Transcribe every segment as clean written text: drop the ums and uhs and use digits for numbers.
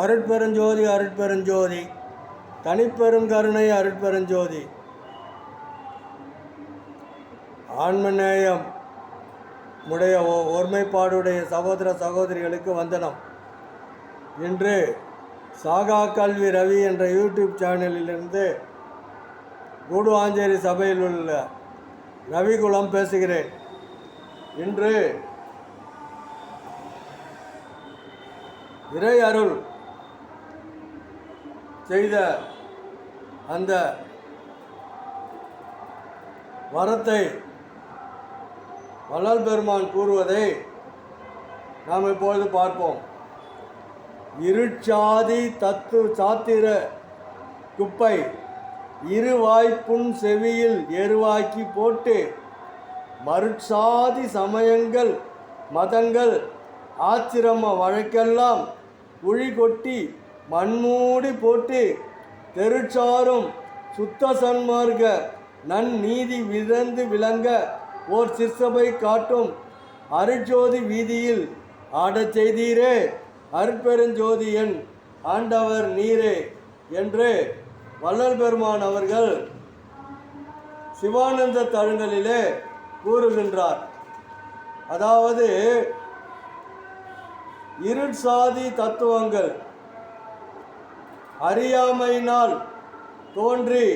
அருட்பெருஞ்சோதி அருட்பெருஞ்சோதி தனிப்பெரும் கருணை அருட்பெருஞ்சோதி. ஆன்மநேயம் உடைய ஒருமைப்பாடுடைய சகோதர சகோதரிகளுக்கு வந்தனம். இன்று சாகா கல்வி ரவி என்ற யூடியூப் சேனலிலிருந்து கூடுவாஞ்சேரி சபையில் உள்ள ரவிகுலம் பேசுகிறேன். இன்று இறை அருள் செய்த அந்த வரத்தை வள்ளல் பெருமான் கூறுவதை நாம் இப்பொழுது பார்ப்போம். இருட்சாதி சாத்திர குப்பை இருவாய்ப்புண் செவியில் எருவாக்கி போட்டு மருட்சாதி சமயங்கள் மதங்கள் ஆச்சிரம வழக்கெல்லாம் குழி கொட்டி மண்மூடி போட்டு தெருச்சாரும் சுத்த சன்மார்க்க நன்னீதி விரந்து விளங்க ஓர் சிற்சபை காட்டும் அருட்ஜோதி வீதியில் ஆடச் செய்தீரே அருட்பெருஞ்சோதியன் ஆண்டவர் நீரே என்று வள்ளல் பெருமான் அவர்கள் சிவானந்த தழுங்கலிலே கூறுகின்றார். அதாவது இருட்சாதி தத்துவங்கள் அறியாமையினால் தோன்றி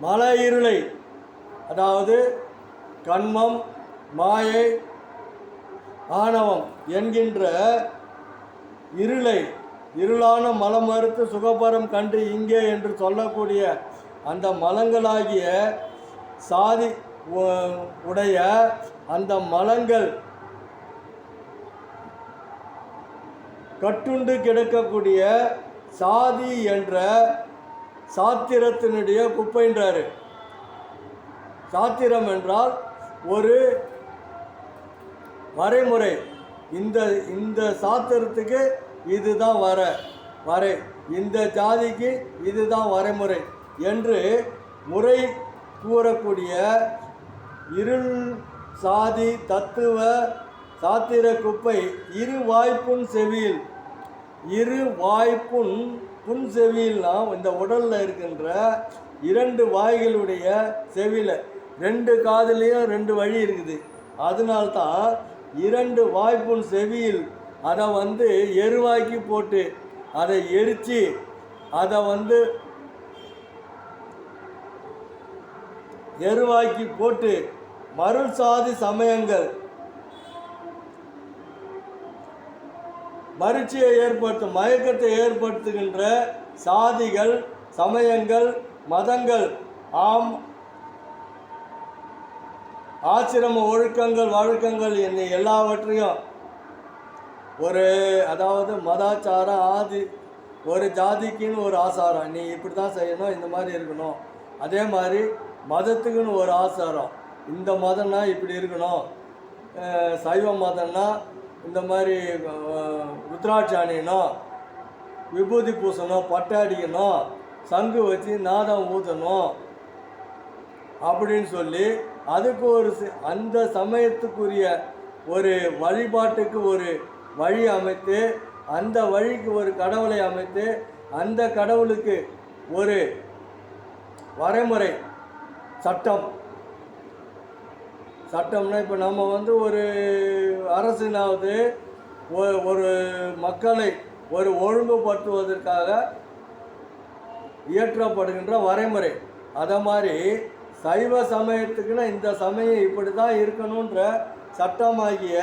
மல இருளை, அதாவது கண்மம் மாயை ஆணவம் என்கின்ற இருளான மலம் மறுத்து சுகபரம் கண்டு இங்கே என்று சொல்லக்கூடிய அந்த மலங்களாகிய சாதி உடைய அந்த மலங்கள் கட்டுண்டு கிடக்கக்கூடிய சாதி என்ற சாத்திரத்தினுடைய குப்பைன்றாரு. சாத்திரம் என்றால் ஒரு வரைமுறை. இந்த சாத்திரத்துக்கு இதுதான் வரை, இந்த ஜாதிக்கு இதுதான் வரைமுறை என்று முறை கூறக்கூடிய இருள் சாதி தத்துவ சாத்திர குப்பை இரு வாய்ப்புண் செவியில். இரு வாய்ப்புண் செவியில்னால் இந்த உடலில் இருக்கின்ற இரண்டு வாய்களுடைய செவியில் ரெண்டு காதுலேயும் ரெண்டு வழி இருக்குது. அதனால்தான் இரண்டு வாய்ப்புண் செவியில் அதை எருவாக்கி போட்டு அதை எரித்து அதை எருவாக்கி போட்டு மருள் சாதி சமயங்கள் மருட்சியை ஏற்படுத்தும் மயக்கத்தை ஏற்படுத்துகின்ற சாதிகள் சமயங்கள் மதங்கள் ஆசிரம ஒழுக்கங்கள் வழக்கங்கள் என்ன எல்லாவற்றையும் அதாவது மதாச்சாரம் ஆதி ஒரு ஜாதிக்குன்னு ஒரு ஆசாரம், நீ இப்படி தான் செய்யணும், இந்த மாதிரி இருக்கணும். அதே மாதிரி மதத்துக்குன்னு ஒரு ஆசாரம், இந்த மதம்னா இப்படி இருக்கணும். சைவ மதம்னா இந்த மாதிரி ருத்ராட்சி அணியணும், விபூதி பூசணும், பட்டை அடிக்கணும், சங்கு வச்சு நாதம் ஊற்றணும் அப்படின்னு சொல்லி அதுக்கு அந்த சமயத்துக்குரிய ஒரு வழிபாட்டுக்கு ஒரு வழி அமைத்து, அந்த வழிக்கு ஒரு கடவுளை அமைத்து, அந்த கடவுளுக்கு ஒரு வரைமுறை சட்டம்னா இப்போ நம்ம ஒரு அரசினாவது ஒரு மக்களை ஒரு ஒழுங்குபடுத்துவதற்காக இயற்றப்படுகின்ற வரைமுறை. அதை மாதிரி சைவ சமயத்துக்குன்னா இந்த சமயம் இப்படி தான் இருக்கணுன்ற சட்டமாகிய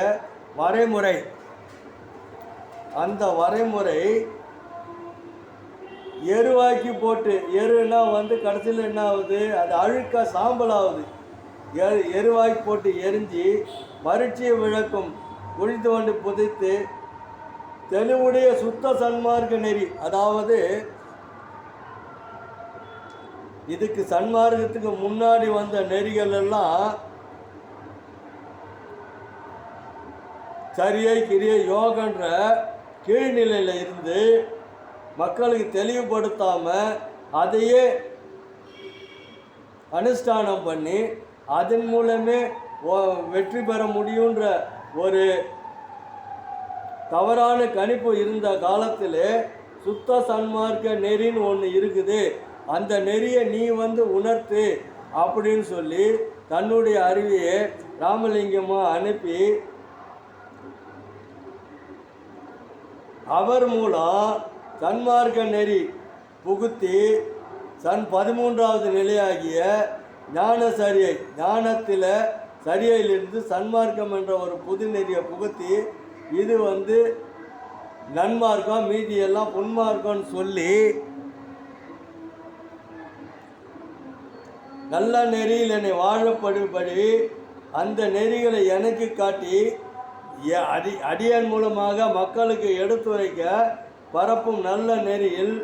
வரைமுறை. அந்த வரைமுறை எருவாக்கி போட்டு, எருன்னா கடைசியில் என்ன ஆகுது, அது அழுக்க சாம்பல் ஆகுது. எருவாக்கி போட்டு எரிஞ்சு மருட்சியை விளக்கும் குழி தோண்டி புதைத்து தெளிவுடைய சுத்த சன்மார்க்க நெறி. அதாவது இதுக்கு சன்மார்க்கத்துக்கு முன்னாடி வந்த நெறிகள் எல்லாம் சரியை கிரியை யோகன்ற கீழ்நிலையில் இருந்து மக்களுக்கு தெளிவுபடுத்தாமல் அதையே அனுஷ்டானம் பண்ணி அதன் மூலமே வெற்றி பெற முடியுன்ற ஒரு தவறான கணிப்பு இருந்த காலத்திலே சுத்த சன்மார்க்க நெறின்னு ஒன்று இருக்குது, அந்த நெறியை நீ உணர்த்து அப்படின்னு சொல்லி தன்னுடைய அறிவியை ராமலிங்கமாக அனுப்பி அவர் மூலம் சன்மார்க்க நெறி புகுத்தி 13வது நிலையாகிய ஞானத்தில் சரியிலிருந்து சன்மார்க்கம் என்ற ஒரு புது நெறியை புகுத்தி இது நன்மார்க்கம் மீதியெல்லாம் புன்மார்க்கம்னு சொல்லி நல்ல நெறியில் என்னை வாழப்படும்படி அந்த நெறிகளை எனக்கு காட்டி அடியன் மூலமாக மக்களுக்கு எடுத்துரைக்க பரப்பும் நல்ல நெறியில்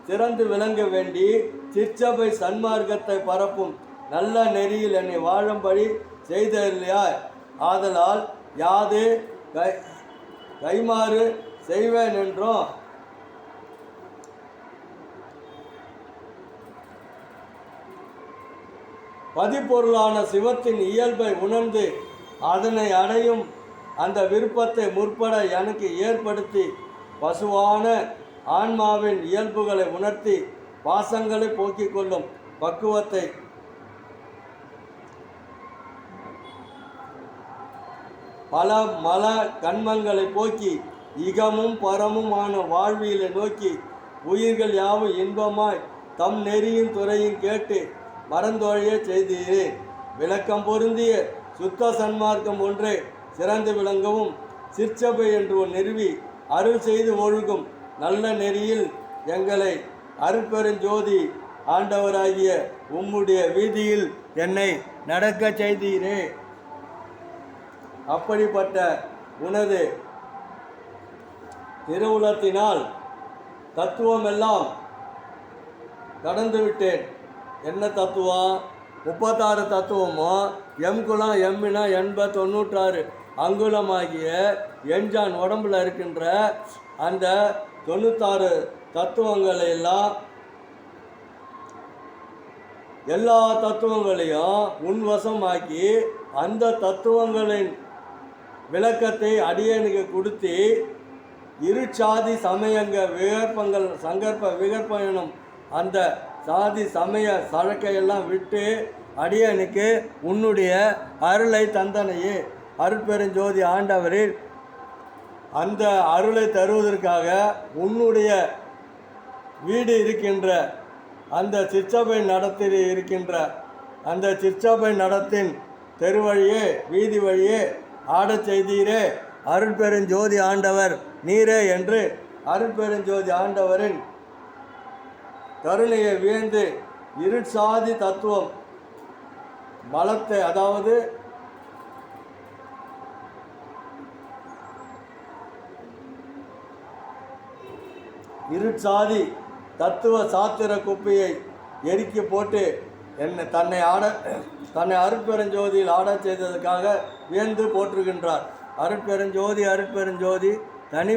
சிறந்து விளங்க வேண்டி சிற்சபை சன்மார்க்கத்தை பரப்பும் நல்ல நெறியில் என்னை வாழும்படி செய்தில்லையா? ஆதலால் யாது கைமாறு செய்வேன் என்றும் பதிப்பொருளான சிவத்தின் இயல்பை உணர்ந்து அதனை அடையும் அந்த விருப்பத்தை முற்பட எனக்கு ஏற்படுத்தி பசுவான ஆன்மாவின் இயல்புகளை உணர்த்தி பாசங்களை போக்கிக் கொள்ளும் பக்குவத்தை பல மல கண்மங்களை போக்கி இகமும் பரமுமான வாழ்வியலை நோக்கி உயிர்கள் யாவும் இன்பமாய் தம் நெறியின் துறையும் கேட்டு மறந்தொழிய செய்தீரே. விளக்கம் பொருந்திய சுத்த சன்மார்க்கம் ஒன்றே சிறந்து விளங்கவும் சிற்சபை என்று நிறுவி அருள் செய்து ஒழுகும் நல்ல நெறியில் எங்களை அருட்பெருஞ்சோதி ஆண்டவராகிய உம்முடைய வீதியில் என்னை நடக்க செய்தீரே. அப்படிப்பட்ட உனது திருவுளத்தினால் தத்துவமெல்லாம் கடந்து விட்டேன். என்ன தத்துவம்? 36 தத்துவமும் எம்குலம் எம்மினா 96 அங்குலமாகிய எண்ஜான் உடம்புல இருக்கின்ற அந்த 96 தத்துவங்களை எல்லா தத்துவங்களையும் உன்வசமாக்கி அந்த தத்துவங்களின் விளக்கத்தை அடியனுக்கு கொடுத்து இருச்சாதி சமயங்க விகற்பங்கள் சங்கற்ப விகற்பம் எனும் அந்த சாதி சமய சழக்கையெல்லாம் விட்டு அடியனுக்கு உன்னுடைய அருளை தந்தனையே. அருட்பெருஞ்சோதி ஆண்டவரில் அந்த அருளை தருவதற்காக உன்னுடைய வீடு இருக்கின்ற அந்த சிற்சபை நடத்தில் இருக்கின்ற அந்த சிற்சபை நடத்தின் தெருவழியே வீதி வழியே ஆடச் செய்தீரே. அருட்பெருஞ்சோதி ஆண்டவர் நீரே என்று அருட்பெருஞ்சோதி ஆண்டவரின் கருணையை வியந்து இருட்சாதி தத்துவம் மலத்தை அதாவது இருட்சாதி தத்துவ சாத்திர குப்பையை எரிக்கி போட்டு தன்னை அருட்பெருஞ்சோதியில் ஆட செய்ததற்காக வியந்து போற்றுகின்றார். அருட்பெருஞ்சோதி அருட்பெருஞ்சோதி தனி